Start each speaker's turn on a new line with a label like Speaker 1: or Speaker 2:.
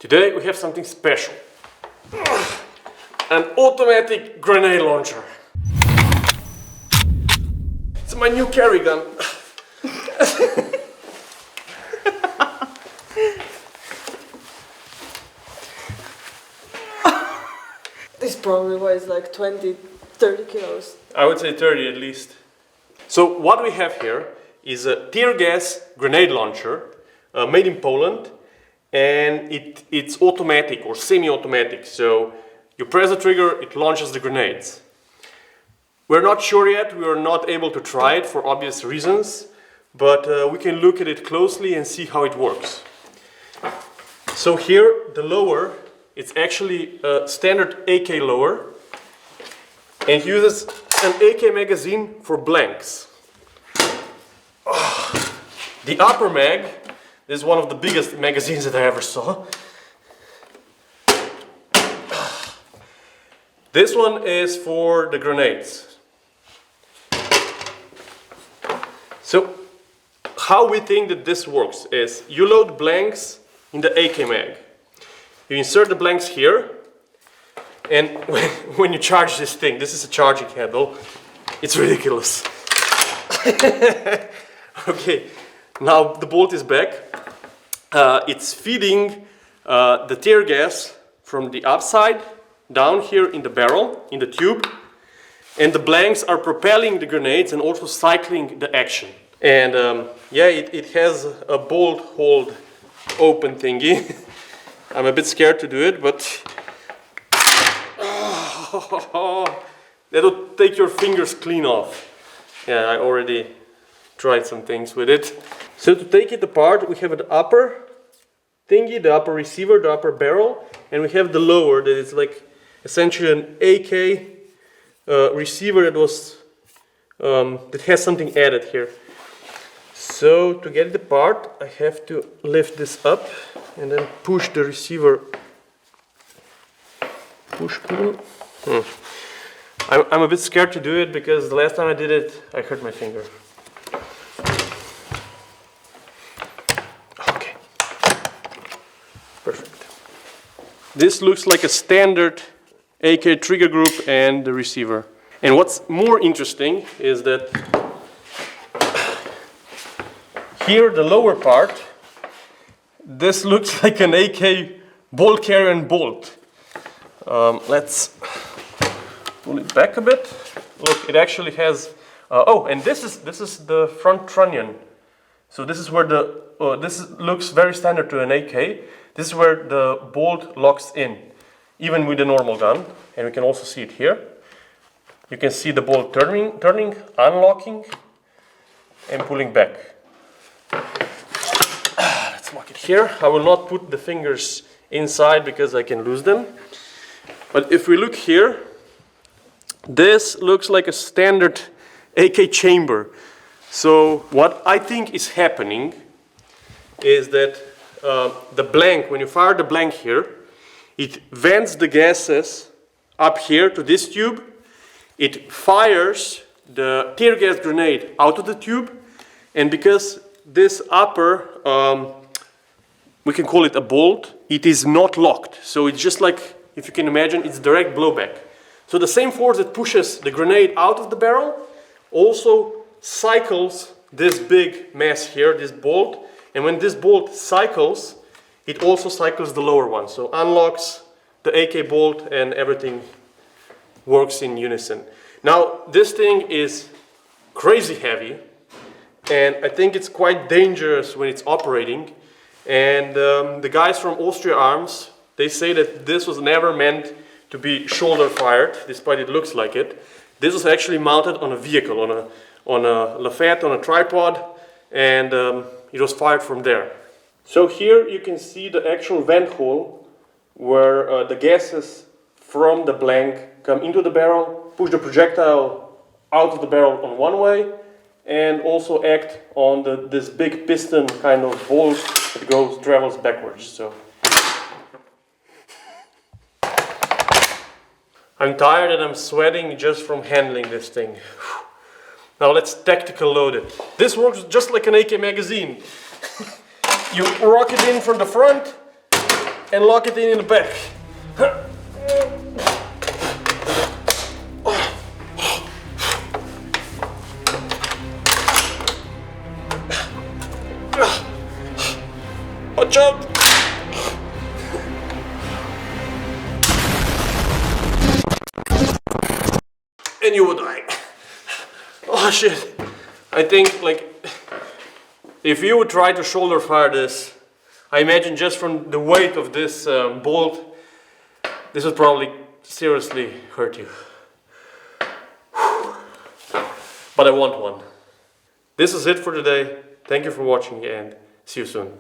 Speaker 1: Today we have something special. An automatic grenade launcher. It's my new carry gun.
Speaker 2: This probably weighs like 20, 30 kilos.
Speaker 1: I would say 30 at least. So what we have here is a tear gas grenade launcher made in Poland, and it's automatic or semi-automatic. So you press the trigger, it launches the grenades. We're not sure yet, we are not able to try it for obvious reasons, but we can look at it closely and see how it works. So here, the lower, it's actually a standard AK lower, and it uses an AK magazine for blanks. The upper mag, this is one of the biggest magazines that I ever saw. This one is for the grenades. So, how we think that this works is you load blanks in the AK mag. You insert the blanks here, and when you charge this thing, this is a charging handle, it's ridiculous. Okay, now the bolt is back. It's feeding the tear gas from the upside down here in the barrel, in the tube, and the blanks are propelling the grenades and also cycling the action. And yeah, it has a bolt hold open thingy. I'm a bit scared to do it, but that'll take your fingers clean off. Yeah, I already tried some things with it. So to take it apart, we have the upper thingy, the upper receiver, the upper barrel, and we have the lower that is like essentially an AK receiver that was that has something added here. So to get it apart, I have to lift this up and then push the receiver. Push pull. I'm a bit scared to do it because the last time I did it, I hurt my finger. Okay. Perfect. This looks like a standard AK trigger group and the receiver. And what's more interesting is that here, the lower part, this looks like an AK bolt carrier and bolt. Let's pull it back a bit. Look, it actually has. Oh, and this is the front trunnion. So this is where the looks very standard to an AK. This is where the bolt locks in, even with the normal gun. And we can also see it here. You can see the bolt turning, unlocking, and pulling back. Let's lock it here. I will not put the fingers inside because I can lose them. But if we look here, this looks like a standard AK chamber. So what I think is happening is that the blank, when you fire the blank here, it vents the gases up here to this tube. It fires the tear gas grenade out of the tube, and because this upper, we can call it a bolt, it is not locked. So it's just like, if you can imagine, it's direct blowback. So the same force that pushes the grenade out of the barrel also cycles this big mass here, this bolt. And when this bolt cycles, it also cycles the lower one. So unlocks the AK bolt and everything works in unison. Now, this thing is crazy heavy. And I think it's quite dangerous when it's operating. And the guys from Austria Arms, they say that this was never meant to be shoulder fired, despite it looks like it. This was actually mounted on a vehicle, on a lafette, on a tripod, and it was fired from there. So here you can see the actual vent hole where the gases from the blank come into the barrel, push the projectile out of the barrel on one way, and also act on this big piston kind of bolt that travels backwards. So I'm tired and I'm sweating just from handling this thing. Now let's tactical load it. This works just like an AK magazine. You rock it in from the front, and lock it in the back. Watch out! And you would die. Oh shit. I think like if you would try to shoulder fire this, I imagine just from the weight of this bolt, this would probably seriously hurt you. But I want one. This is it for today. Thank you for watching and see you soon.